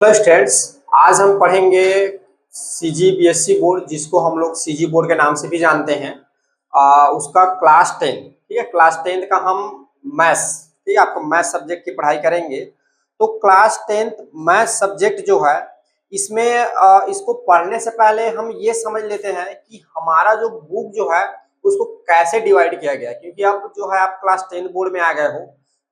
Hello students, आज हम पढ़ेंगे सीजीबीएसई बोर्ड, जिसको हम लोग सीजी बोर्ड के नाम से भी जानते हैं। उसका क्लास 10, ठीक है। क्लास 10 का हम मैथ्स, ठीक है, आपको मैथ्स सब्जेक्ट की पढ़ाई करेंगे। तो क्लास 10th मैथ्स सब्जेक्ट जो है, इसमें इसको पढ़ने से पहले हम ये समझ लेते हैं कि हमारा जो बुक जो है उसको कैसे डिवाइड किया गया है। क्योंकि अब जो है आप क्लास 10 बोर्ड में आ गए हो,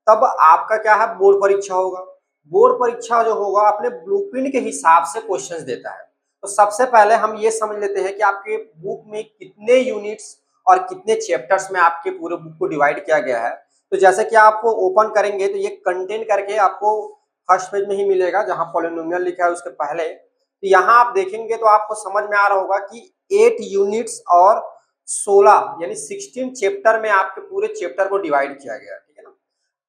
तब आपका क्या है, बोर्ड परीक्षा होगा। बोर्ड परीक्षा जो होगा अपने ब्लूप्रिंट के हिसाब से क्वेश्चंस देता है। तो सबसे पहले हम ये समझ लेते हैं कि आपके बुक में कितने यूनिट्स और कितने चैप्टर्स में आपके पूरे बुक को डिवाइड किया गया है। तो जैसे कि आप ओपन करेंगे तो ये कंटेंट करके आपको फर्स्ट पेज में ही मिलेगा, जहां पॉलिनोमियल लिखा है उसके पहले। तो यहाँ आप देखेंगे तो आपको समझ में आ रहा होगा कि 8 यूनिट्स और 16 यानी 16 चैप्टर में आपके पूरे चैप्टर को डिवाइड किया गया है, ठीक है ना।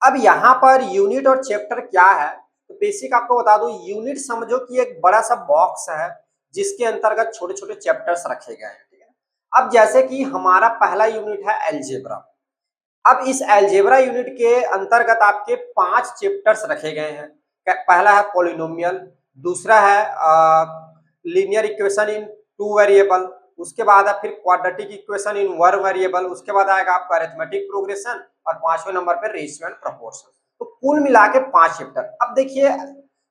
अब यहाँ पर यूनिट और चैप्टर क्या है, तो बेसिक आपको बता दूं, यूनिट समझो कि एक बड़ा सा बॉक्स है जिसके अंतर्गत छोटे छोटे चैप्टर्स रखे गए हैं, ठीक है। अब जैसे कि हमारा पहला यूनिट है अलजेब्रा। अब इस अलजेब्रा यूनिट के अंतर्गत आपके 5 चैप्टर्स रखे गए हैं। पहला है पॉलिनोमियल, दूसरा है linear equation in two variable, उसके बाद है फिर quadratic equation in one variable, उसके बाद आएगा आपका अरिथमेटिक प्रोग्रेशन, और 5वें नंबर पे रेशियो एंड प्रोपोर्शन। तो कुल मिला के 5 चैप्टर। अब देखिए,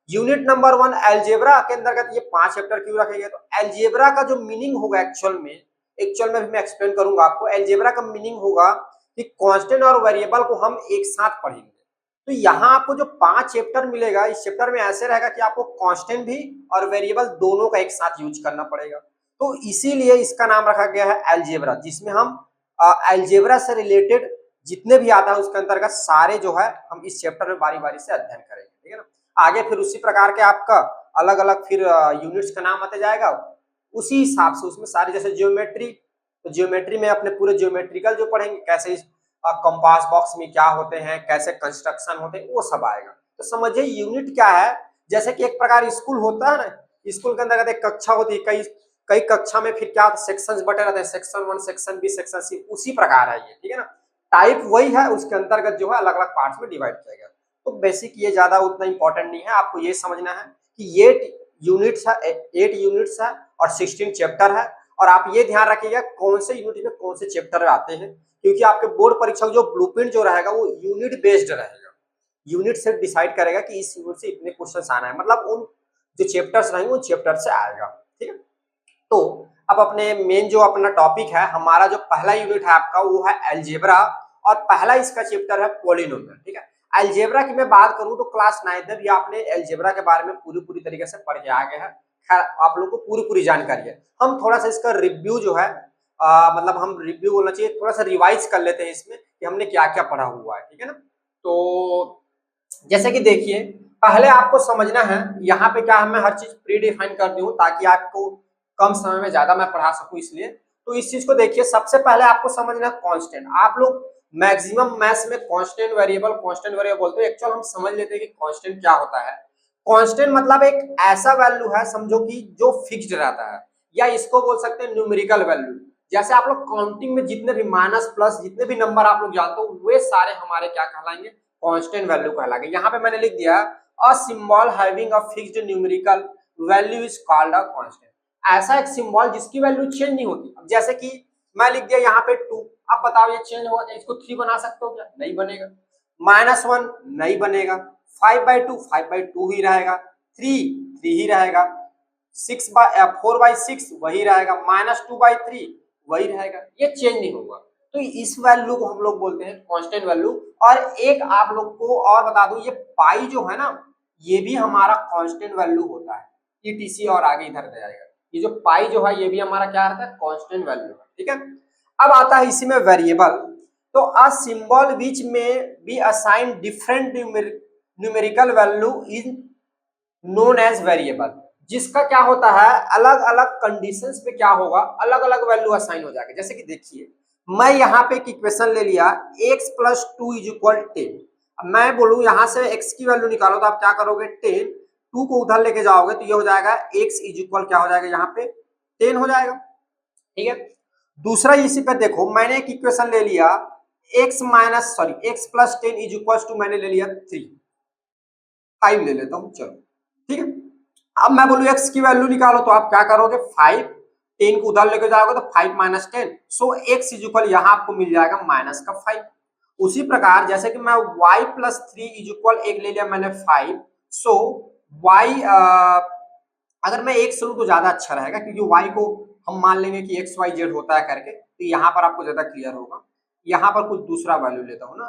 यूनिट नंबर 1 अलजेब्रा के अंतर्गत ये 5 चैप्टर क्यों रखे गए। तो अलजेब्रा का जो मीनिंग होगा एक्चुअल में भी मैं एक्सप्लेन करूंगा आपको। अलजेब्रा का मीनिंग होगा कि कांस्टेंट और वेरिएबल को हम एक साथ पढ़ेंगे। तो यहाँ आपको जो 5 चैप्टर मिलेगा, इस चैप्टर में ऐसे रहेगा कि आपको कांस्टेंट भी और वेरिएबल दोनों का एक साथ यूज करना पड़ेगा। तो इसीलिए इसका नाम रखा गया है अलजेब्रा, जिसमें हम अलजेब्रा से रिलेटेड जितने भी आता है उसके अंतर्गत सारे जो है हम इस चैप्टर में बारी बारी से अध्ययन करेंगे, ठीक है ना। आगे फिर उसी प्रकार के आपका अलग अलग फिर यूनिट्स का नाम आते जाएगा, उसी हिसाब से उसमें सारी, जैसे ज्योमेट्री, तो ज्योमेट्री में अपने पूरे ज्योमेट्रिकल जो पढ़ेंगे, कैसे कंपास बॉक्स में क्या होते हैं, कैसे कंस्ट्रक्शन होते हैं, वो सब आएगा। तो समझिए यूनिट क्या है। जैसे कि एक प्रकार स्कूल होता है ना, स्कूल के अंदर एक कक्षा होती है, कई कई कक्षा में फिर क्या सेक्शंस बटे रहते हैं, section 1, section B, section C, उसी प्रकार है ये, ठीक है ना। टाइप वही है, उसके अंतर्गत जो है अलग अलग पार्ट्स में डिवाइड किया गया। तो बेसिक ये ज्यादा उतना इंपॉर्टेंट नहीं है, आपको ये समझना है कि ये यूनिट्स है, 8 यूनिट्स है और 16 चैप्टर है। और आप ये ध्यान रखिएगा कौन से यूनिट में कौन से चैप्टर आते हैं, क्योंकि आपके बोर्ड परीक्षा जो ब्लूप्रिंट जो रहेगा वो यूनिट बेस्ड रहेगा। यूनिट से डिसाइड करेगा कि इस यूनिट से इतने क्वेश्चन आना है, मतलब उन जो चैप्टर्स रहेंगे उन चैप्टर से आएगा, ठीक है। तो अब अपने मेन जो अपना टॉपिक है, हमारा जो पहला यूनिट है आपका वो है अलजेब्रा, और पहला इसका चैप्टर है पॉलिनोमियल, ठीक है। अलजेब्रा की मैं बात करूं तो क्लास 9 में भी आपने अलजेब्रा के बारे में पूरी पूरी तरीके से पढ़ के आ गए हैं। खैर आप लोगों को पूरी पूरी जानकारी है। हम थोड़ा सा इसका रिव्यू जो है, मतलब हम रिव्यू बोलना चाहिए, थोड़ा सा रिवाइज कर लेते हैं इसमें कि हमने क्या क्या पढ़ा हुआ है, ठीक है ना। तो जैसे कि देखिए, पहले आपको समझना है यहाँ पे क्या है, मैं हर चीज प्री डिफाइन कर दी हूँ ताकि आपको कम समय में ज्यादा मैं पढ़ा सकूं, इसलिए। तो इस चीज को देखिए, सबसे पहले आपको समझना है कांस्टेंट। आप लोग मैक्सिमम मैथ्स में कांस्टेंट वेरिएबल बोलते हैं। एक्चुअल हम समझ लेते हैं कि कांस्टेंट क्या होता है। कांस्टेंट मतलब एक ऐसा वैल्यू है, समझो कि जो फिक्स्ड रहता है, या इसको बोल सकते हैं न्यूमेरिकल वैल्यू। जैसे आप लोग काउंटिंग में जितने भी माइनस प्लस जितने भी नंबर आप लोग जानते हो, वे सारे हमारे क्या कहलाएंगे, कांस्टेंट वैल्यू कहलाएंगे। यहाँ पे मैंने लिख दिया, a symbol having a fixed numerical value is called a constant. ऐसा एक सिंबल जिसकी वैल्यू चेंज नहीं होती। अब जैसे कि मैं लिख दिया यहाँ पे 2, अब बताओ ये चेंज होगा, इसको 3 बना सकते हो क्या? नहीं बनेगा। -1 नहीं बनेगा। 5/2 5/2 ही रहेगा। 3 ही रहेगा। 4/6 वही रहेगा। -2/3 वही रहेगा, ये चेंज नहीं होगा। तो इस वैल्यू को हम लोग बोलते हैं कांस्टेंट वैल्यू। और एक आप लोग को और बता दूं, ये पाई जो है ना, ये भी हमारा कांस्टेंट वैल्यू होता है। ईटीसी और आगे इधर जाएगा, ये जो पाई जो है ये भी हमारा क्या रहता है, कांस्टेंट वैल्यू है, ठीक है। अब आता है इसी में वेरिएबल। तो अ symbol which may be assign different numerical value is known as variable. जिसका क्या होता है, अलग अलग कंडीशंस पे क्या होगा, अलग अलग वैल्यू असाइन हो जाएगा। जैसे कि देखिए, मैं यहाँ पे एक इक्वेशन ले लिया, x + 2 = 10। अब मैं बोलूं यहाँ से x की वैल्यू निकालो, तो आप क्या करोगे, 10, 2 को उधर लेके जाओगे तो ये हो जाएगा x = क्या हो जाएगा, यहाँ पे 10 हो जाएगा, ठीक है। दूसरा इसी पे देखो, मैंने एक इक्वेशन ले लिया, x + 10 = मैंने ले लिया 3, 5 ले लेता हूँ, चलो, ठीक है। अब मैं बोलूँ x की वैल्यू निकालो तो आप क्या करोगे, 5, 10 को उधर लेके जाओगे तो 5 minus 10, so x is equal यहाँ आपको मिल जाएगा माइनस का 5। उसी प्रकार जैसे कि मैं y प्लस 3 इज इक्वल एक ले लिया मैंने 5, सो y अगर मैं एक लूं तो ज्यादा अच्छा रहेगा, क्योंकि y को हम मान लेंगे कि एक्स वाई जेड होता है करके, तो यहाँ पर आपको ज्यादा क्लियर होगा। यहाँ पर कुछ दूसरा वैल्यू लेता हूँ ना,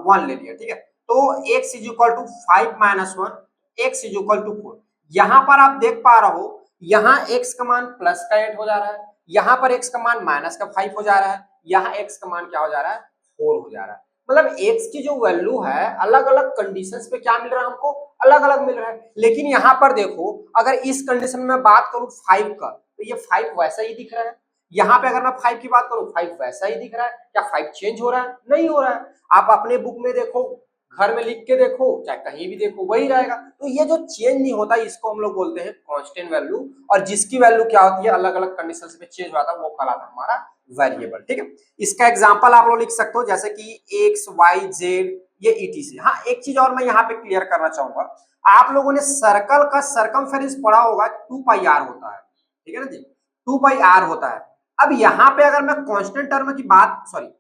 1 ले लिया, ठीक है। तो x is equal to 5 minus 1, x is equal to 4। यहाँ पर आप देख पा रहे हो, यहाँ x का मान प्लस का 8 हो जा रहा है, यहाँ पर x का मान माइनस का 5 हो जा रहा है, यहाँ x का मान क्या हो जा रहा है, 4 हो जा रहा है। मतलब x की जो वैल्यू है अलग अलग कंडीशंस पे क्या मिल रहा है हमको, अलग अलग मिल रहा है। लेकिन यहाँ पर देखो, अगर इस कंडीशन में बात करूं 5 का, तो ये 5 वैसा ही दिख रहा है। यहाँ पे अगर मैं 5 की बात करूं, 5 वैसा ही दिख रहा है। क्या 5 चेंज हो रहा है? नहीं हो रहा है। आप अपने बुक में देखो, घर में लिख के देखो, चाहे कहीं भी देखो, वही रहेगा। तो ये जो चेंज नहीं होता, इसको हम लोग बोलते हैं कांस्टेंट वैल्यू, और जिसकी वैल्यू क्या होती है, अलग अलग कंडीशंस में चेंज होता है, वो कहलाता है हमारा वेरिएबल। ठीक है, इसका एग्जांपल आप लोग लिख सकते हो, जैसे कि एक्स वाई जेड, ये ईटीसी। हाँ, एक चीज और मैं यहाँ पे क्लियर करना चाहूंगा, आप लोगों ने सर्कल का सरकमफेरेंस पढ़ा होगा, 2 पाई आर होता है, ठीक है ना जी, 2 पाई आर होता है। अब यहाँ पे अगर मैं कांस्टेंट टर्म की बात, सॉरी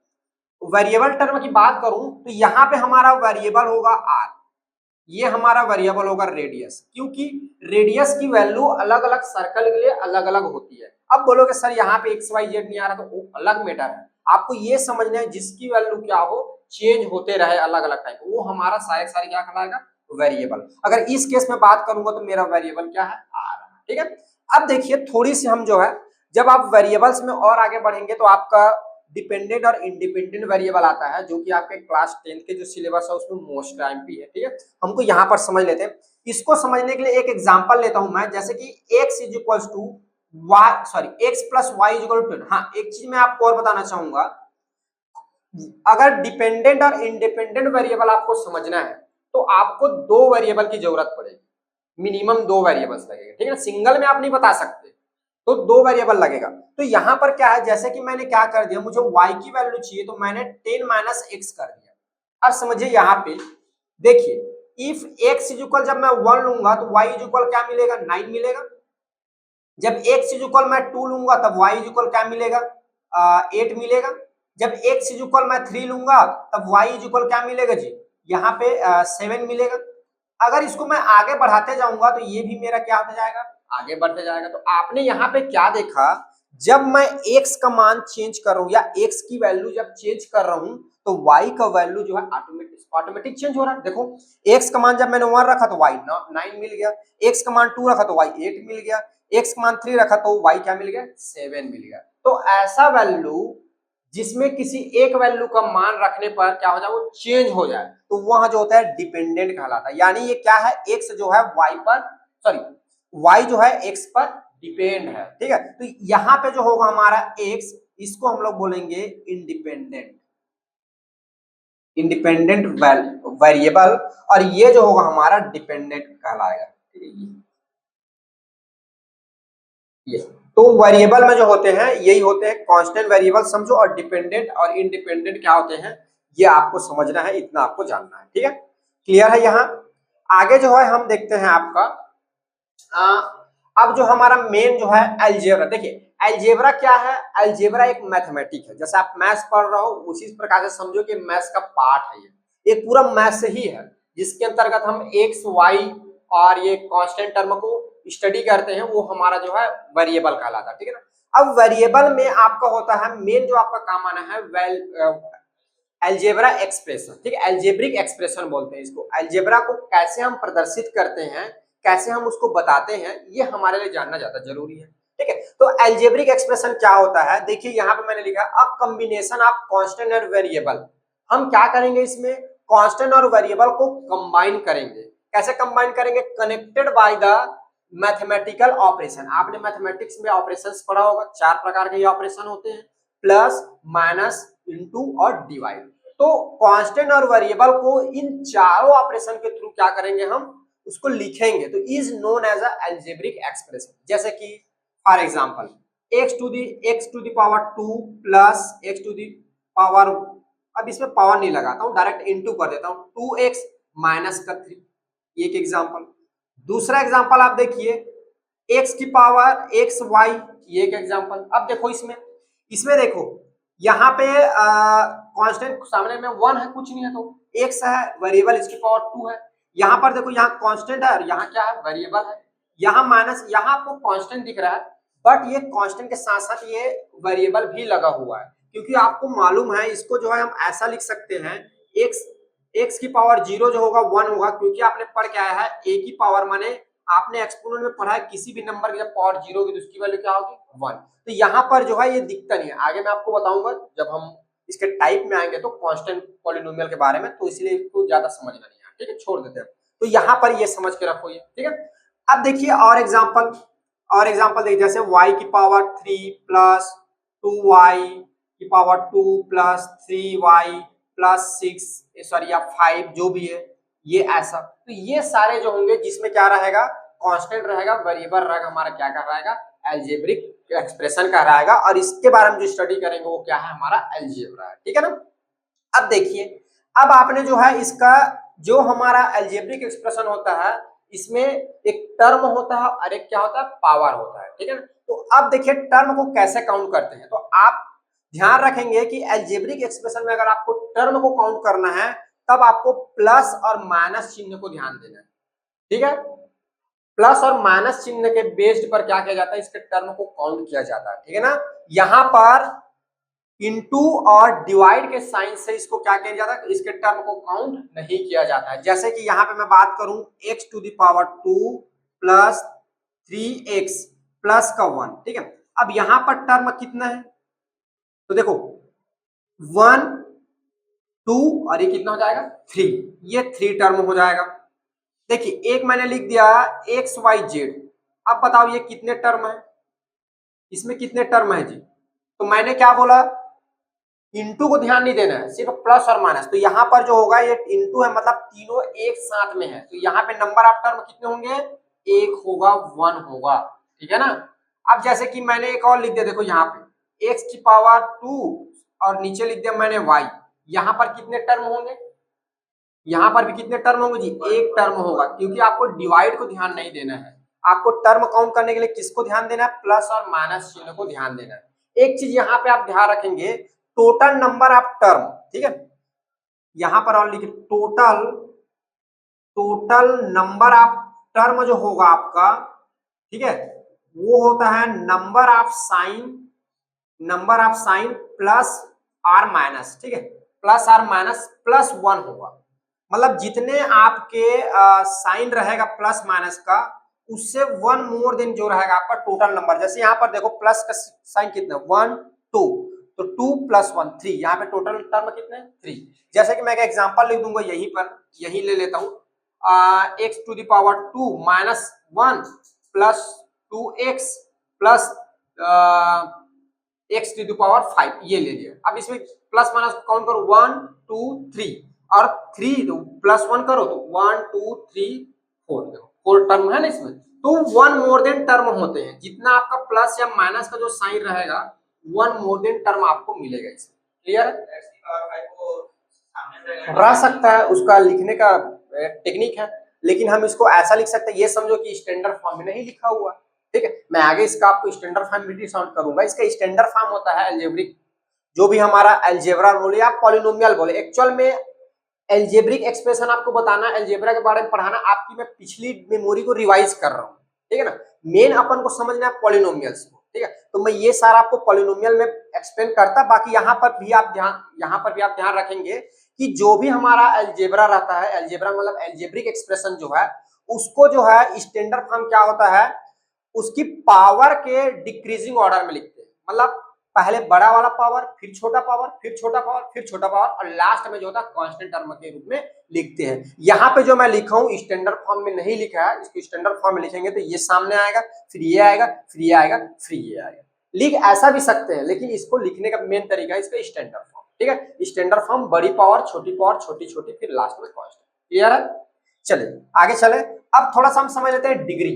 वेरिएबल टर्म की बात करूं, तो यहाँ पे हमारा वेरिएबल होगा आर, ये हमारा वेरिएबल होगा रेडियस, क्योंकि रेडियस की वैल्यू अलग अलग सर्कल के लिए अलग अलग होती है। अब बोलोगे सर यहाँ पे एक्स वाई जेड नहीं आ रहा, तो वो अलग मैटर है। आपको ये समझना है, जिसकी वैल्यू क्या हो, चेंज होते रहे अलग अलग टाइप, वो हमारा सारे सारे क्या कहलाएगा, वेरिएबल। अगर इस केस में बात करूंगा तो मेरा वेरिएबल क्या है, आर। ठीक है, अब देखिए थोड़ी सी हम जो है, जब आप वेरिएबल्स में और आगे बढ़ेंगे तो आपका डिपेंडेंट और इंडिपेंडेंट वेरिएबल आता है, जो कि आपके क्लास 10 के जो सिलेबस है उसमें मोस्ट एमपी है। ठीक है, हमको यहाँ पर समझ लेते हैं। इसको समझने के लिए एक एग्जांपल लेता हूं मैं, जैसे कि x is equal to y, sorry x plus y is equal to. हाँ, एक चीज मैं आपको और बताना चाहूंगा, अगर डिपेंडेंट और इंडिपेंडेंट वेरिएबल आपको समझना है, तो आपको 2 वेरिएबल की जरूरत पड़ेगी, मिनिमम 2 वेरिएबल्स लगेगा। ठीक है, सिंगल में आप नहीं बता सकते, तो 2 वेरिएबल लगेगा। तो यहाँ पर क्या है, जैसे कि मैंने क्या कर दिया, मुझे y की वैल्यू चाहिए, तो मैंने 10 माइनस एक्स कर दिया। अब समझिए यहाँ पे देखिए, इफ x इज इक्वल, जब मैं 1 लूंगा तो y इज इक्वल क्या मिलेगा, 9 मिलेगा। जब x इज इक्वल मैं 2 लूंगा तब y इज इक्वल क्या मिलेगा, 8 मिलेगा। जब x इज इक्वल मैं 3 लूंगा तब y इज इक्वल क्या मिलेगा जी, यहाँ पे 7 मिलेगा। अगर इसको मैं आगे बढ़ाते जाऊंगा तो ये भी मेरा क्या होता जाएगा, आगे बढ़ते जाएगा। तो आपने यहाँ पे क्या देखा, जब मैं x का मान चेंज कर रहा हूँ, या x की वैल्यू जब चेंज कर रहा हूँ, तो y का वैल्यू जो है ऑटोमेटिक चेंज हो रहा है। देखो, x का मान जब मैंने 1 रखा तो y 9 मिल गया, x का मान 2 रखा तो y 8 मिल गया, x का मान 3 रखा तो y क्या मिल गया, 7 मिल गया। तो ऐसा वैल्यू जिसमें किसी एक वैल्यू का मान रखने पर क्या हो जाए, वो चेंज हो जाए, तो वह जो होता है डिपेंडेंट कहलाता है। यानी ये क्या है, x जो है y पर, सॉरी y जो है x पर डिपेंड है। ठीक है, तो यहाँ पे जो होगा हमारा x, इसको हम लोग बोलेंगे इंडिपेंडेंट, इंडिपेंडेंट वेरिएबल, और ये जो होगा हमारा डिपेंडेंट कहलाएगा। ये तो वेरिएबल में जो होते हैं यही होते हैं कांस्टेंट वेरिएबल समझो, और डिपेंडेंट और इंडिपेंडेंट क्या होते हैं ये आपको समझना है, इतना आपको जानना है। ठीक है, क्लियर है। यहाँ आगे जो है हम देखते हैं आपका अब जो हमारा मेन जो है अलजेब्रा। देखिए अलजेब्रा क्या है, अलजेब्रा एक मैथमेटिक है, जैसे आप मैथ्स पढ़ रहे हो उसी प्रकार से समझो कि मैथ्स का पार्ट है, ये एक पूरा मैथ्स ही है, जिसके अंतर्गत हम एक्स वाई और ये कांस्टेंट टर्म को स्टडी करते हैं, वो हमारा जो है वेरिएबल कहलाता है। ठीक है ना। अब वेरिएबल में आपका होता है मेन जो आपका काम आना है अलजेब्रा एक्सप्रेशन। ठीक है, अलजेब्रिक एक्सप्रेशन बोलते हैं इसको। अलजेब्रा को कैसे हम प्रदर्शित करते हैं, कैसे हम उसको बताते हैं, ये हमारे लिए जानना ज्यादा जरूरी है। ठीक है, तो अलजेब्रिक एक्सप्रेशन क्या होता है, देखिए यहाँ पे मैंने लिखा अ कॉम्बिनेशन ऑफ कांस्टेंट और वेरिएबल। हम क्या करेंगे इसमें, कांस्टेंट और वेरिएबल को कंबाइन करेंगे। कैसे कंबाइन करेंगे, connected by the mathematical operation. आपने मैथमेटिक्स में ऑपरेशंस पढ़ा होगा, 4 प्रकार के ऑपरेशन होते हैं, प्लस माइनस इनटू और डिवाइड। तो कांस्टेंट और वेरिएबल को इन चारों ऑपरेशन के थ्रू क्या करेंगे, हम उसको लिखेंगे, तो is known as algebraic expression. जैसे कि for example x to the power 2 plus x to the power, अब इसमें पावर नहीं लगाता हूं, डायरेक्ट इनटू कर देता हूं, 2x माइनस का 3, एक एग्जांपल। दूसरा एग्जांपल आप देखिए एक्स की पावर एक्स वाई, ये एक एग्जांपल। अब देखो इसमें इसमें देखो यहाँ पे कांस्टेंट सामने में 1 है, कुछ नहीं है, तो एक्स है, वेरिएबल इसकी पावर 2 है। यहाँ पर देखो यहाँ कांस्टेंट है और यहाँ क्या है, वेरिएबल है। यहाँ माइनस, यहाँ आपको कांस्टेंट दिख रहा है, बट ये कांस्टेंट के साथ साथ ये वेरिएबल भी लगा हुआ है, क्योंकि आपको मालूम है इसको जो है हम ऐसा लिख सकते हैं, एक्स एक्स की पावर 0 जो होगा 1 होगा, क्योंकि आपने पढ़ के आया है ए की पावर माने आपने एक्सपोनेंट में पढ़ा है किसी भी नंबर की जब पावर 0 होगी तो उसकी वैल्यू क्या होगी, 1। तो यहाँ पर जो है ये दिखता नहीं है, आगे मैं आपको बताऊंगा जब हम इसके टाइप में आएंगे तो कांस्टेंट पॉलिनोमियल के बारे में, तो इसलिए इसको ज्यादा समझना नहीं है, ठीक है, छोड़ देते हैं। तो यहाँ पर ये समझ के रखो ये, ठीक है। अब देखिए और एग्जाम्पल देखिए, जैसे y की पावर 3 प्लस 2y की power 2 plus 3y plus 6 sorry या 5 जो भी है, ये ऐसा। तो ये सारे जो होंगे जिसमें क्या रहेगा, कांस्टेंट रहेगा, वेरिएबल रहेगा, हमारा क्या कर रहेगा, अलजेब्रिक एक्सप्रेशन का रहेगा, और इसके बारे में जो स्टडी करेंगे वो क्या है, हमारा अलजेब्रा है, ठीक है ना। अब देखिए, अब आपने जो है इसका जो हमारा अलजेब्रिक एक्सप्रेशन होता है, इसमें एक टर्म होता है और एक क्या होता है, पावर होता है, ठीक है ना। तो अब देखिए टर्म को कैसे काउंट करते हैं, तो आप ध्यान रखेंगे कि अलजेब्रिक एक्सप्रेशन में अगर आपको टर्म को काउंट करना है तब आपको प्लस और माइनस चिन्ह को ध्यान देना है, ठीक है। प्लस और माइनस चिन्ह के बेस्ड पर क्या किया जाता है, इसके टर्म को काउंट किया जाता है, ठीक है ना। यहाँ पर इनटू और डिवाइड के साइन से इसको क्या किया जाता है, इसके टर्म को काउंट नहीं किया जाता है। जैसे कि यहाँ पे मैं बात करूं x to the power 2 plus 3x plus का 1, ठीक है। अब यहाँ पर टर्म कितना है, तो देखो 1 2 और ये कितना हो जाएगा 3, ये 3 टर्म हो जाएगा। देखिए एक मैंने लिख दिया एक्स वाई जेड, अब बताओ ये कितने टर्म है, इसमें कितने टर्म है जी, तो मैंने क्या बोला, इंटू को ध्यान नहीं देना है, सिर्फ प्लस और माइनस। तो यहाँ पर जो होगा ये इंटू है, मतलब तीनों एक साथ में है, तो यहाँ पे नंबर ऑफ टर्म कितने होंगे, एक होगा, 1 होगा, ठीक है ना। अब जैसे कि मैंने एक और लिख दिया, देखो यहाँ पे एक्स की पावर 2 और नीचे लिख दिया मैंने y, यहाँ पर कितने टर्म होंगे, यहाँ पर भी कितने टर्म होंगे जी, एक टर्म होगा, क्योंकि आपको डिवाइड को ध्यान नहीं देना है, आपको टर्म काउंट करने के लिए किसको ध्यान देना है, प्लस और माइनस चिन्ह को ध्यान देना है। एक चीज यहाँ पे आप ध्यान रखेंगे, टोटल नंबर ऑफ टर्म, ठीक है, यहाँ पर और लिखे टोटल नंबर ऑफ टर्म जो होगा आपका, ठीक है, वो होता है number of sign plus or minus, ठीक है, प्लस आर माइनस प्लस 1 होगा, मतलब जितने आपके साइन रहेगा प्लस माइनस का, उससे 1 मोर देन जो रहेगा आपका टोटल नंबर। जैसे यहाँ पर देखो प्लस का साइन कितना, 1 2, तो 2 प्लस 1 3, यहाँ पे टोटल टर्म कितने 3। जैसे कि मैं एक एग्जांपल लिख दूंगा, यही ले लेता हूँ, x to the power 2 minus 1 plus 2x plus x to the power 5, ये ले लिया। अब इसमें प्लस माइनस काउंट करो, 1 2 3 और 3 तो प्लस 1 करो तो 1 2 3 4, देखो 4 टर्म है ना इसमें, तो 1 मोर देन टर्म होते हैं, जितना आपका प्लस या माइनस का जो साइन रहेगा 1 मोर देन टर्म आपको मिलेगा इसमें, क्लियर है। रह सकता है, उसका लिखने का टेक्निक है, लेकिन हम इसको ऐसा लिख सकते हैं, ये समझो कि स्टैंडर्ड फॉर्म में नहीं लिखा हुआ, ठीक है। मैं आगे इसका आपको स्टैंडर्ड फॉर्म भी साउंड करूंगा। इसका स्टैंडर्ड फॉर्म होता है अलजेब्रिक, जो भी हमारा अलजेब्रा बोले या पॉलिनोमियल बोले, एक्चुअल में अलजेब्रिक एक्सप्रेशन आपको बताना, अलजेब्रा के बारे में पढ़ाना, आपकी मैं पिछली मेमोरी को रिवाइज कर रहा हूँ, ठीक है ना। मेन अपन को समझना है पॉलिनोमियल्स को, ठीक है, तो मैं ये सारा आपको पॉलिनोमियल में एक्सप्लेन करता। बाकी यहाँ पर भी आप ध्यान रखेंगे कि जो भी हमारा अलजेब्रा रहता है, अलजेब्रा मतलब अलजेब्रिक एक्सप्रेशन जो है, उसको जो है स्टैंडर्ड फॉर्म क्या होता है, उसकी पावर के डिक्रीजिंग ऑर्डर में लिखते हैं, मतलब पहले बड़ा वाला पावर, फिर छोटा पावर, फिर छोटा पावर, फिर छोटा पावर, और लास्ट में जो होता है कांस्टेंट टर्म के रूप में लिखते हैं। यहाँ पे जो मैं लिखा हूँ स्टैंडर्ड फॉर्म में नहीं लिखा है, इसको स्टैंडर्ड फॉर्म में लिखेंगे तो ये सामने आएगा, फिर ये आएगा, फिर ये आएगा, फिर ये आएगा। लिख ऐसा भी सकते हैं, लेकिन इसको लिखने का मेन तरीका है इसका स्टैंडर्ड फॉर्म, ठीक है। स्टैंडर्ड फॉर्म बड़ी पावर, छोटी पावर, छोटी छोटी, फिर लास्ट में कांस्टेंट, क्लियर है। चलिए आगे चले, अब थोड़ा सा हम समझ लेते हैं डिग्री,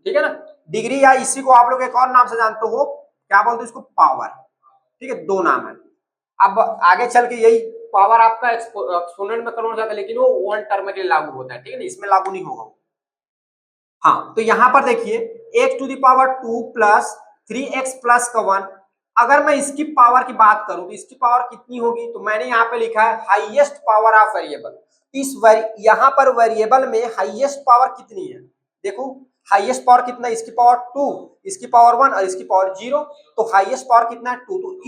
ठीक है ना। डिग्री या इसी को आप लोग एक और नाम से जानते हो, क्या बोलते हैं इसको, पावर, ठीक है, दो नाम है। अब आगे चल के यही पावर आपका एक्सपोनेंट में कन्वर्ट हो जाता है, लेकिन वो वन टर्म के लिए लागू होता है, ठीक है ना, इसमें लागू नहीं होगा। हाँ, तो यहाँ पर देखिए x to the power 2 plus 3x plus का 1। अगर मैं इसकी पावर की बात करूं तो इसकी पावर कितनी होगी, तो मैंने यहाँ पे लिखा है हाईएस्ट पावर ऑफ वेरिएबल। यहाँ पर वेरिएबल में हाईएस्ट पावर कितनी है, देखो हाईएस्ट पावर कितना है, इसकी पावर 2, इसकी पावर 1 और इसकी पावर 0। तो हाईएस्ट पावर कितना है 2। तो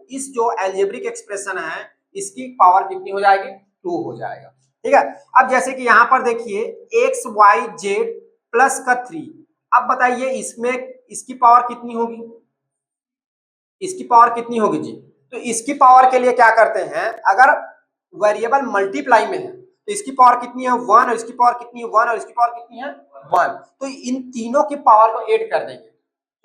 इस जो अलजेब्रिक एक्सप्रेशन है इसकी पावर कितनी हो जाएगी, 2 हो जाएगा। ठीक है, अब जैसे कि यहाँ पर देखिए एक्स वाई जेड प्लस का 3। अब बताइए इसमें इसकी पावर कितनी होगी, इसकी पावर कितनी होगी जी। तो इसकी पावर के लिए क्या करते हैं, अगर वेरिएबल मल्टीप्लाई में है तो इसकी पावर कितनी है 1 और इसकी पावर कितनी है 1 और इसकी पावर कितनी है 1। तो इन तीनों की पावर को ऐड कर देंगे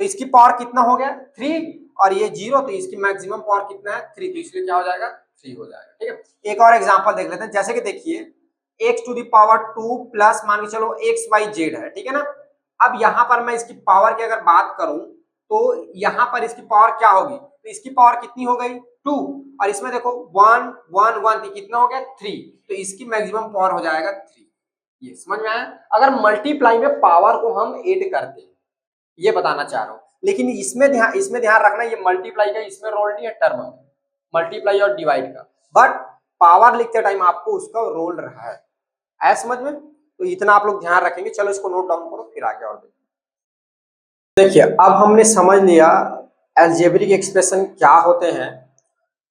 तो इसकी पावर कितना हो गया 3 और ये 0, तो इसकी मैक्सिमम पावर कितना है 3, तो इसलिए क्या हो जाएगा 3 हो जाएगा। ठीक है, एक और एग्जांपल देख लेते हैं, जैसे कि देखिए x to the power 2 plus मान के चलो एक्स वाई जेड है, ठीक है ना। अब यहाँ पर मैं इसकी पावर की अगर बात करूं तो यहाँ पर इसकी पावर क्या होगी, तो इसकी पावर कितनी हो गई 2 और इसमें देखो 1 1 1 कितना हो गया 3, तो इसकी मैक्सिमम पावर हो जाएगा 3। ये समझ में आया, अगर मल्टीप्लाई में पावर को हम ऐड करते हैं, ये बताना चाह रहा हूं। लेकिन इसमें ध्यान रखना ये मल्टीप्लाई का इसमें रोल नहीं है, टर्म में मल्टीप्लाई और डिवाइड का, बट पावर लिखते टाइम आपको उसका रोल रहा है समझ में, तो इतना आप लोग ध्यान रखेंगे। चलो इसको नोट डाउन करो फिर आगे और देखिए। अब हमने समझ लिया अलजेब्रिक एक्सप्रेशन क्या होते हैं।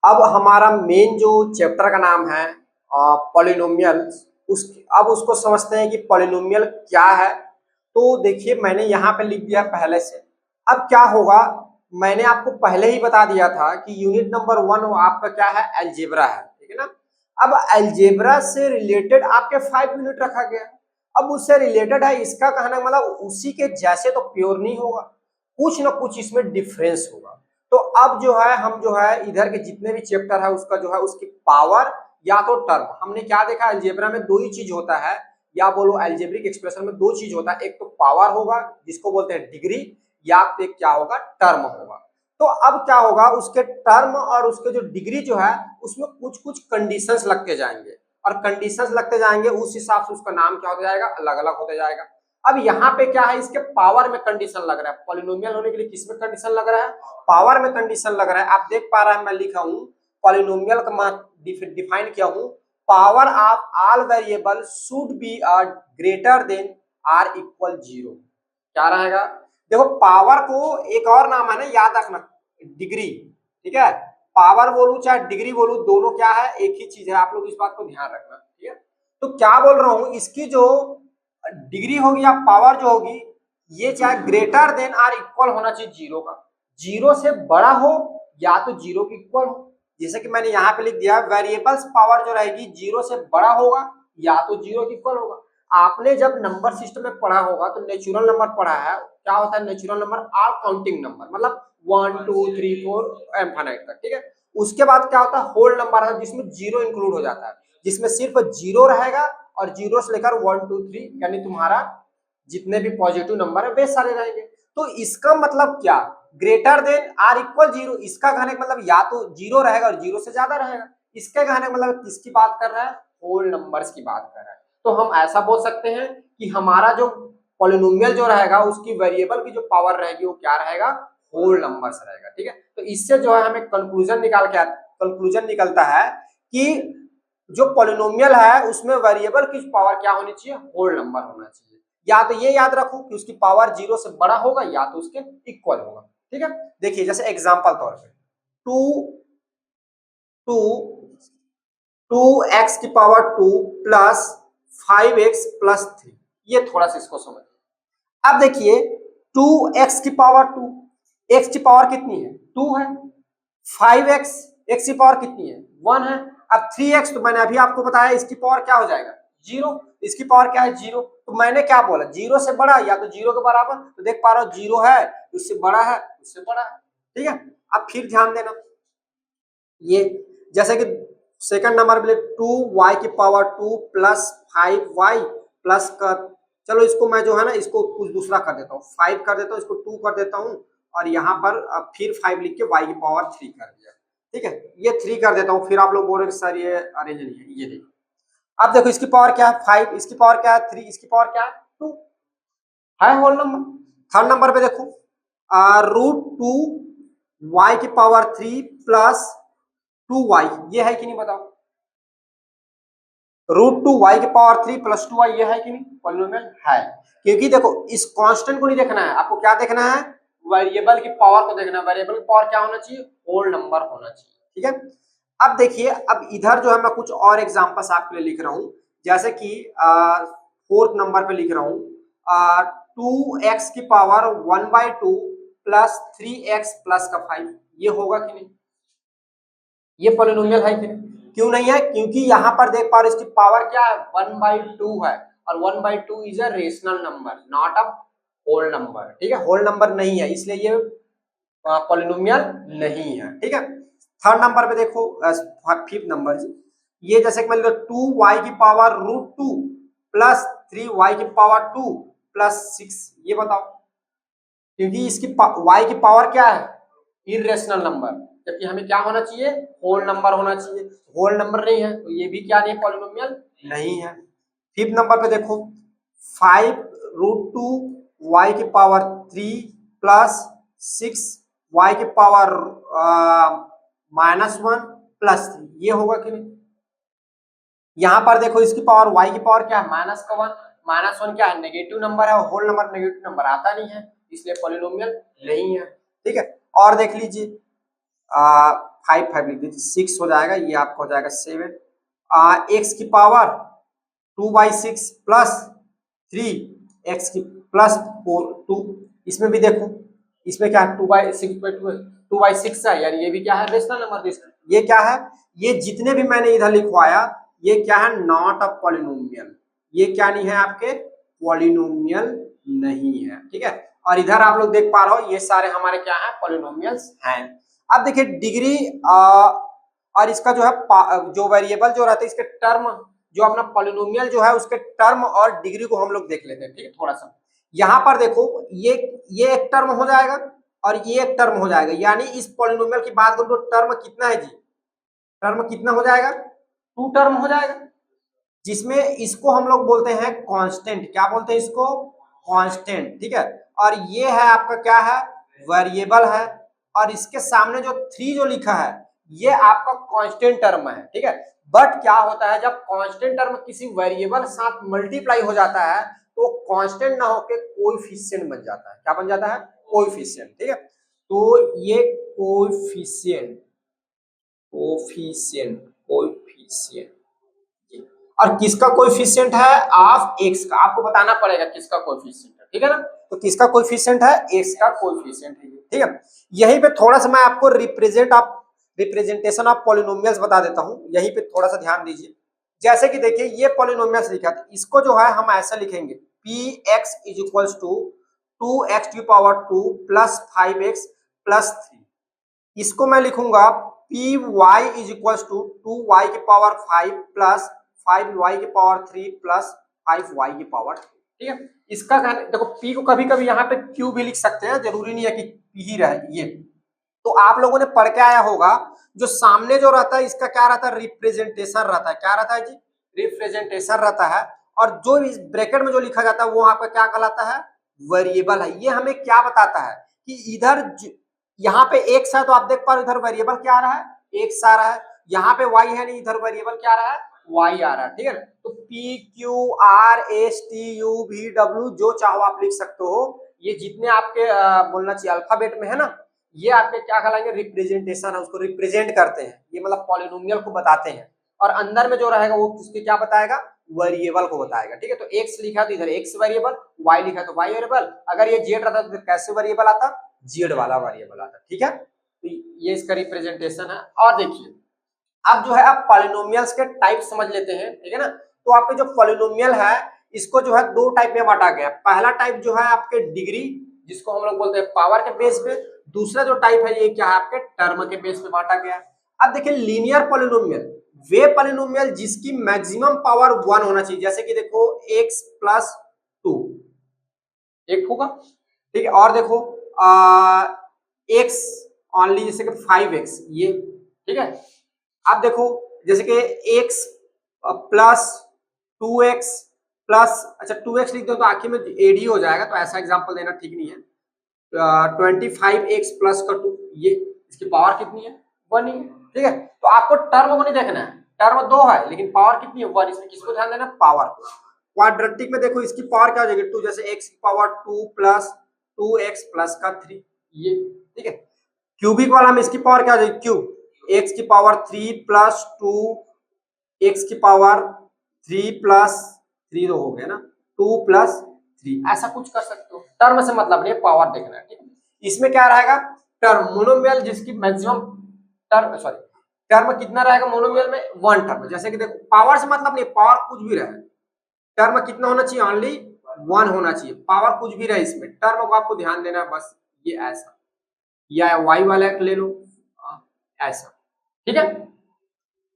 अब हमारा मेन जो चैप्टर का नाम है पॉलिनोमियल, अब उसको समझते हैं कि पॉलिनोमियल क्या है। तो देखिए मैंने यहाँ पे लिख दिया पहले से। अब क्या होगा, मैंने आपको पहले ही बता दिया था कि यूनिट नंबर 1 आपका क्या है अलजेब्रा है, ठीक है ना। अब अलजेब्रा से रिलेटेड आपके 5 यूनिट रखा गया, अब उससे रिलेटेड है, इसका कहना मतलब उसी के जैसे तो प्योर नहीं होगा, कुछ ना कुछ इसमें डिफरेंस होगा। तो अब जो है हम जो है इधर के जितने भी चैप्टर है उसका जो है उसकी पावर या तो टर्म, हमने क्या देखा अलजेब्रा में दो ही चीज होता है, या बोलो अलजेब्रिक एक्सप्रेशन में दो चीज होता है, एक तो पावर होगा जिसको बोलते हैं डिग्री, या फिर क्या होगा टर्म होगा। तो अब क्या होगा उसके टर्म और उसके जो डिग्री जो है उसमें कुछ कुछ कंडीशंस लगते जाएंगे, और कंडीशंस लगते जाएंगे उस हिसाब से उसका नाम क्या होता जाएगा, अलग अलग होता जाएगा। अब यहाँ पे क्या है, इसके पावर में कंडीशन लग रहा है, पॉलिनोमियल होने के लिए किसमें कंडीशन लग रहा है, पावर में कंडीशन लग रहा है। आप देख पा रहे हैं मैं लिखा हूँ पॉलिनोमियल का डिफाइन किया हूँ, power of all variable should be greater than or equal 0। क्या रहेगा, देखो पावर को एक और नाम है ना, याद रखना डिग्री, ठीक है। पावर बोलू चाहे डिग्री बोलू दोनों क्या है, एक ही चीज है, आप लोग इस बात को ध्यान रखना, ठीक है। तो क्या बोल रहा हूं, इसकी जो डिग्री होगी या पावर जो होगी ये चाहे ग्रेटर देन आर इक्वल होना चाहिए 0 का, 0 से बड़ा हो या तो 0 के इक्वल हो। जैसे कि मैंने यहाँ पे लिख दिया वेरिएबल्स पावर जो रहेगी 0 से बड़ा होगा या तो 0 के इक्वल होगा। आपने जब नंबर सिस्टम में पढ़ा होगा तो नेचुरल नंबर पढ़ा है, क्या होता है natural number, all counting number, मतलब 1 2 3 4 इनफिनिट तक, ठीक है। उसके बाद क्या होता है होल नंबर है जिसमें 0 इंक्लूड हो जाता है, जिसमें सिर्फ 0 रहेगा और 0 से लेकर 1 2 3 यानी तुम्हारा जितने भी पॉजिटिव नंबर है वे सारे रहेंगे। तो इसका मतलब क्या, ग्रेटर देन आर इक्वल 0, इसका कहने का मतलब या तो 0 रहेगा और 0 से ज्यादा रहेगा। इसके कहने का मतलब किसकी बात कर रहा है, होल नंबर्स की बात कर रहा है। तो हम ऐसा बोल सकते हैं कि हमारा जो पॉलिनोमियल जो रहेगा उसकी वेरिएबल की जो पावर रहेगी वो क्या रहेगा, होल नंबर्स रहेगा, ठीक है। तो इससे जो है हमें कंक्लूजन निकलता है कि जो पॉलिनोमियल है उसमें वेरिएबल की पावर क्या होनी चाहिए, होल नंबर होना चाहिए। या तो ये याद रखो कि उसकी पावर 0 से बड़ा होगा या तो उसके इक्वल होगा, ठीक है। देखिए जैसे एग्जांपल तौर पे 2 2x की पावर 2 प्लस 5x प्लस 3, ये थोड़ा सा इसको समझिए। अब देखिए 2x की पावर 2, x की पावर कितनी है 2 है, 5x x की पावर कितनी है 1 है। अब 3x तो मैंने अभी आपको बताया इसकी पावर क्या हो जाएगा 0, इसकी पावर क्या है 0। तो मैंने क्या बोला 0 से बड़ा या तो 0 के बराबर, तो देख पा रहा हूं 0 है उससे बड़ा है उससे बड़ा है, ठीक है। अब फिर ध्यान देना ये जैसे कि सेकंड नंबर पे 2y की पावर 2 प्लस 5y प्लस का, चलो इसको मैं जो है ना इसको कुछ दूसरा कर देता हूँ, 5 कर देता हूँ, इसको 2 कर देता हूँ और यहाँ पर अब फिर 5 लिख के y की पावर 3 कर दिया, ठीक है। ये 3 कर देता हूँ, फिर आप लोग बोल रहे हैं सर ये अरेंज नहीं है, ये देखो अब देखो इसकी पावर क्या है 5, इसकी पावर क्या है 3, इसकी पावर क्या है 2, है होल नंबर। थर्ड नंबर पे देखो √2 y⁴ प्लस 2y, ये है कि नहीं बताओ। √2 y⁴ प्लस 2y, ये है कि नहीं पॉलिनोमियल है। क्योंकि देखो इस कांस्टेंट को नहीं देखना है आपको, क्या देखना है, वेरिएबल की पावर को देखना है। वेरिएबल की पावर क्या होना चाहिए, होल नंबर होना चाहिए, ठीक है। अब देखिए, अब इधर जो है मैं कुछ और एग्जांपल्स आपके लिए लिख रहा हूं, जैसे कि फोर्थ नंबर पे लिख रहा हूं 2x⁴ 1/2 प्लस 3x प्लस का 5, ये होगा कि नहीं, ये पॉलिनोमियल है कि नहीं। क्यों नहीं है, क्योंकि यहाँ पर देख पा रहे इसकी पावर क्या है, 1/2 है, और 1/2 is a rational number, not a whole number, ठीक है, होल नंबर नहीं है, इसलिए ये पॉलिनोमियल नहीं है, ठीक है। थर्ड नंबर पे देखो, फिफ्थ नंबर जी, ये जैसे कि मान लो 2y⁴√2 प्लस 3y⁴2 प्लस 6, ये बताओ। क्योंकि इसकी y की पावर क्या है, इरेशनल नंबर, जबकि हमें क्या होना चाहिए, होल नंबर होना चाहिए, होल नंबर नहीं है, तो ये भी क्या नहीं, पॉलिनोमियल नहीं है। फिफ्थ नंबर पे देखो 5√2y⁴3 प्लस 6y⁻1 प्लस 3, ये होगा कि नहीं। यहाँ पर देखो इसकी पावर y की पावर क्या है, -1, -1 क्या है, नेगेटिव नंबर है, और होल नंबर नेगेटिव नंबर आता नहीं है, इसलिए पॉलिनोमियल नहीं है, ठीक है। और देख लीजिए 5 लिख दीजिए, 6 हो जाएगा, ये आपका हो जाएगा 7, x की पावर 2/6 प्लस 3 x की प्लस 2, इसमें भी देखो, इसमें क्या है 2/6 है, यानी ये भी क्या है, रेशनल नंबर। ये क्या है, ये जितने भी मैंने इधर लिखवाया ये क्या है, नॉट अ पॉलिनोमियल, ये क्या नहीं है, आपके पॉलिनोमियल नहीं है, ठीक है। और इधर आप लोग देख पा रहे हो ये सारे हमारे क्या है, पॉलिनोमियल्स हैं। अब देखिए डिग्री और इसका जो है जो वेरिएबल जो रहता है, इसके टर्म, जो अपना पॉलिनोमियल जो है उसके टर्म और डिग्री को हम लोग देख लेते हैं, ठीक है। थोड़ा सा यहाँ पर देखो, ये एक टर्म हो जाएगा और ये एक टर्म हो जाएगा, यानी इस पॉलिनोमियल की बात करूं तो टर्म कितना है जी, टर्म कितना हो जाएगा, 2 टर्म हो जाएगा, जिसमें इसको हम लोग बोलते हैं कांस्टेंट, क्या बोलते हैं इसको, कांस्टेंट, ठीक है। और ये है आपका क्या है, वेरिएबल है, और इसके सामने जो 3 जो लिखा है ये आपका कांस्टेंट टर्म है, ठीक है। बट क्या होता है, जब कांस्टेंट टर्म किसी वेरिएबल साथ मल्टीप्लाई हो जाता है तो कांस्टेंट ना होके कोएफिशिएंट बन जाता है, क्या बन जाता है, कोएफिशिएंट, ठीक है। तो ये कोएफिशिएंट कोएफिशिएंट कोएफिशिएंट और किसका कोएफिशिएंट है, ऑफ x का, आपको बताना पड़ेगा किसका कोएफिशिएंट है, ठीक है ना। तो किसका कोएफिशिएंट है, x का कोएफिशिएंट है, ठीक है। यहीं पे थोड़ा सा मैं आपको रिप्रेजेंटेशन ऑफ पॉलिनोमियल्स बता देता हूं, यहीं पे थोड़ा सा ध्यान दीजिए। जैसे कि देखिए ये पॉलिनोमियल्स लिखा था, इसको जो है हम ऐसा लिखेंगे px = 2x⁴2 plus 5x plus 3, इसको मैं लिखूंगा py = 2y⁵ plus 5y⁵3 plus 5y⁵2, ठीक है। इसका देखो p को कभी कभी यहाँ पे q भी लिख सकते हैं, जरूरी नहीं है कि p ही रहे ये। तो आप लोगों ने पढ़ के आया होगा, जो सामने जो रहता है इसका क्या रहता है, रिप्रेजेंटेशन रहता है, क्या रहता है जी, रिप्रेजेंटेशन रहता है। और जो इस ब्रैकेट में जो लिखा जाता है वो आपका क्या कहलाता है, वेरिएबल है। ये हमें क्या बताता है कि इधर यहाँ पे x है तो आप देख पा रहे हो इधर वेरिएबल क्या आ रहा है, x आ रहा है, यहाँ पे y है नहीं, इधर वेरिएबल क्या आ रहा है, y आ रहा है, ठीक है। तो p q r s t u v w जो चाहो आप लिख सकते हो, ये जितने आपके बोलना चाहिए अल्फाबेट में है ना, ये आपके क्या कहलाएंगे, रिप्रेजेंटेशन है, उसको रिप्रेजेंट करते हैं, ये मतलब पॉलिनोमियल को बताते हैं। और अंदर में जो रहेगा वो उसके क्या बताएगा, वेरिएबल को बताएगा, ठीक है। तो x लिखा तो इधर x वेरिएबल, y लिखा तो y वेरिएबल, अगर ये z रहता तो कैसे वेरिएबल आता, z वाला वेरिएबल आता, ठीक है। तो ये इसका रिप्रेजेंटेशन है। और देखिए अब जो है आप पॉलिनोमियल्स के टाइप समझ लेते हैं, ठीक है ना। तो आपके जो पॉलिनोमियल है इसको जो है 2 टाइप में बांटा गया। पहला टाइप जो है आपके डिग्री, जिसको हम लोग बोलते हैं पावर के बेस पे, दूसरा जो टाइप है ये क्या है, आपके टर्म के बेस पे बांटा गया। अब देखिए लीनियर पॉलिनोमियल, वे पॉलिनोमियल जिसकी मैक्सिमम पावर 1 होना चाहिए, जैसे कि देखो x + 2 एक होगा, ठीक है। और देखो x ओनली, जैसे कि 5x, ये ठीक है। अब देखो जैसे कि x + 2x प्लस, अच्छा 2x लिख दो तो आखिर में एड ही हो जाएगा, तो ऐसा एग्जांपल देना ठीक नहीं है। 25x प्लस का 2, ये इसकी पावर कितनी है 1 ही, ठीक है। तो आपको टर्म को नहीं देखना है, टर्म 2 है लेकिन पावर कितनी है 1, इसमें किसको ध्यान देना, पावर को। क्वाड्रेटिक में देखो इसकी पावर क्या हो जाएगी 2, जैसे x की पावर 2 प्लस 2x प्लस का 3, ये ठीक है। क्यूबिक वाला में इसकी पावर क्या हो जाएगी क्यूब, x की पावर 3 प्लस 2 x की पावर 3 प्लस 3 तो हो गया ना, 2 प्लस 3, ऐसा कुछ कर सकते हो। टर्म से मतलब नहीं, पावर देखना है, ठीक है। इसमें क्या रहेगा टर्म, मोनोमियल जिसकी मैक्सिमम टर्म, सॉरी टर्म कितना रहेगा मोनोमियल में 1 टर्म। जैसे कि देखो पावर से मतलब नहीं, पावर कुछ भी रहे, टर्म कितना होना चाहिए ओनली 1 होना चाहिए, पावर कुछ भी रहे इसमें, टर्म को आपको ध्यान देना है बस। ये ऐसा, या y वाला ले लो ऐसा, ठीक है।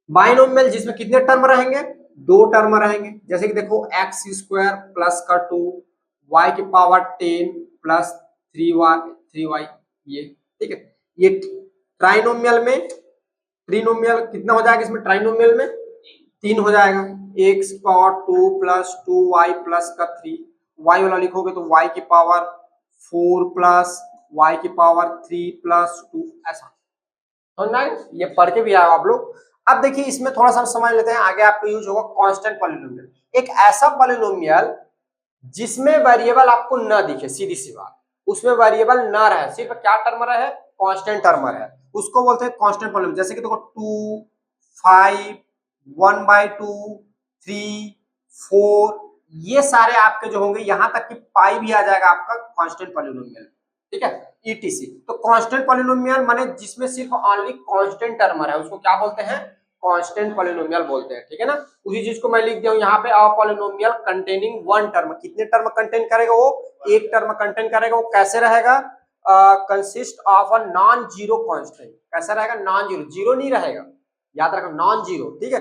बाइनोमियल जिसमें कितने टर्म रहेंगे, 2 टर्म रहेंगे। जैसे कि देखो एक्स स्क्वायर प्लस का 2 y की पावर 10 प्लस 3y, ये ठीक है। ये ट्राइनोमियल में, ट्रिनोमियल कितना हो जाएगा इसमें, ट्राइनोमियल में 3 हो जाएगा, x की पावर 2 प्लस 2y प्लस का 3, y वाला लिखोगे तो y की पावर 4 प्लस y की पावर 3 प्लस 2, ऐसा समझना है। ये पढ़ के भी आए आप लोग। अब देखिए इसमें थोड़ा सा समझ लेते हैं, आगे आपको यूज होगा कांस्टेंट पॉलिनोमियल। एक ऐसा पॉलिनोमियल जिसमें वेरिएबल आपको न दिखे, सीधी सी बात, उसमें वेरिएबल ना रहे, सिर्फ क्या टर्म रहे, कांस्टेंट टर्म रहे, उसको बोलते हैं कांस्टेंट पॉलिनोमियल। जैसे कि देखो 2 5 1/2 3 4, ये सारे आपके जो होंगे, यहां तक कि पाई भी आ जाएगा आपका कांस्टेंट पॉलिनोमियल, ठीक है, ईटीसी। तो कांस्टेंट पॉलिनोमियल माने जिसमें सिर्फ ओनली कांस्टेंट टर्म है, उसको क्या बोलते हैं, कांस्टेंट पॉलिनोमियल बोलते हैं, ठीक है ना। उसी चीज को मैं लिख दिया हूं यहाँ पे, अ पॉलिनोमियल कंटेनिंग 1 टर्म। कितने टर्म कंटेन करेगा वो, 1 टर्म कंटेन करेगा। वो कैसे रहेगा, consist of a non zero constant. कैसा रहेगा, नॉन जीरो, जीरो नहीं रहेगा, याद रखो नॉन जीरो, ठीक है।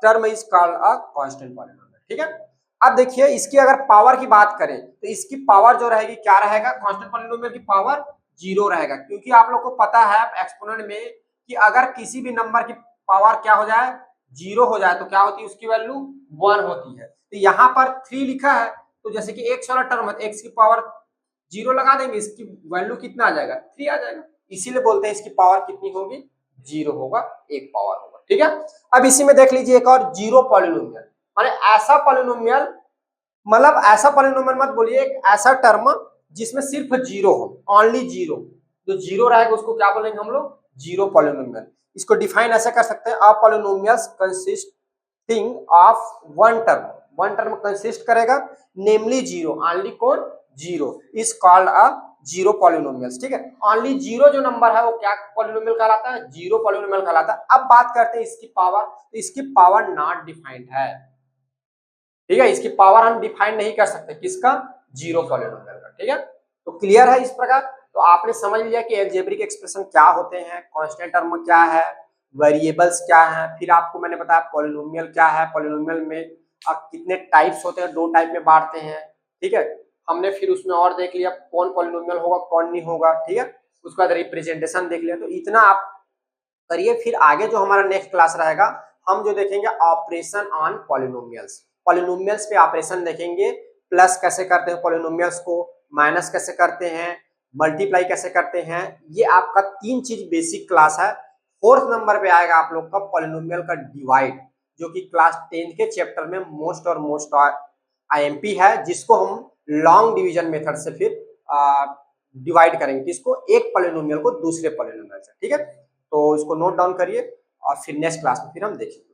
Term is called a constant polynomial, ठीक है। अब देखिए इसकी अगर पावर की बात करें तो इसकी पावर जो रहेगी क्या रहेगा, कांस्टेंट पॉलिनोमियल की पावर 0 रहेगा, क्योंकि आप लोग को पता है एक्सपोनेंट में कि अगर किसी भी नंबर की पावर क्या हो जाए, 0 हो जाए, तो क्या होती है उसकी वैल्यू 1 होती है। तो यहाँ पर 3 लिखा है, तो जैसे कि x वाला टर्म है, x की पावर 0 लगा देंगे, इसकी वैल्यू कितना आ जाएगा, 3 आ जाएगा। इसीलिए बोलते हैं इसकी पावर कितनी होगी, 0 होगा, 1 पावर होगा, ठीक है। अब इसी में देख लीजिए एक और जीरो पॉलिनोमियल, माने ऐसा पॉलिनोमियल, मतलब ऐसा पॉलिनोमियल मत बोलिए, एक ऐसा टर्म जिसमें सिर्फ 0 हो, ओनली 0, जो 0 रहेगा उसको क्या बोलेंगे हम लोग, जीरो पॉलिनोमियल। इसको डिफाइन ऐसे कर सकते हैं, a polynomials consisting of one term, one term consist करेगा नेमली 0, ओनली कौन, 0 is called a zero polynomials, ठीक है। ओनली 0 जो नंबर है वो क्या पॉलिनोमियल कहलाता है, जीरो पॉलिनोमियल कहलाता है। अब बात करते हैं इसकी पावर, तो इसकी पावर नॉट डिफाइंड है, ठीक है। इसकी पावर हम डिफाइन नहीं कर सकते, किसका, जीरो पॉलिनोमियल का, ठीक है। तो क्लियर है इस प्रकार। तो आपने समझ लिया कि अलजेब्रिक एक्सप्रेशन क्या होते हैं, कांस्टेंट टर्म क्या है, वेरिएबल्स क्या है, फिर आपको मैंने बताया पॉलिनोमियल क्या है, पॉलिनोमियल में कितने टाइप्स होते हैं, 2 टाइप में बांटते हैं, ठीक है। हमने फिर उसमें और देख लिया कौन पॉलिनोमियल होगा कौन नहीं होगा, ठीक है। उसके बाद रिप्रेजेंटेशन देख लिया। तो इतना आप करिए, फिर आगे जो हमारा नेक्स्ट क्लास रहेगा हम जो देखेंगे ऑपरेशन ऑन पॉलिनोमियल्स, पॉलिनोमियल्स पे ऑपरेशन देखेंगे, प्लस कैसे करते हैं पॉलिनोमियल्स को, माइनस कैसे करते हैं, मल्टीप्लाई कैसे करते हैं। ये आपका 3 चीज बेसिक क्लास है। 4th नंबर पे आएगा आप लोग का पॉलिनोमियल का डिवाइड, जो कि क्लास 10th के चैप्टर में मोस्ट आईएमपी है, जिसको हम लॉन्ग डिवीजन मेथड से फिर डिवाइड करेंगे, किसको, एक पॉलिनोमियल को दूसरे पॉलिनोमियल से, ठीक है। तो इसको नोट डाउन करिए और फिर नेक्स्ट क्लास में फिर हम देखेंगे।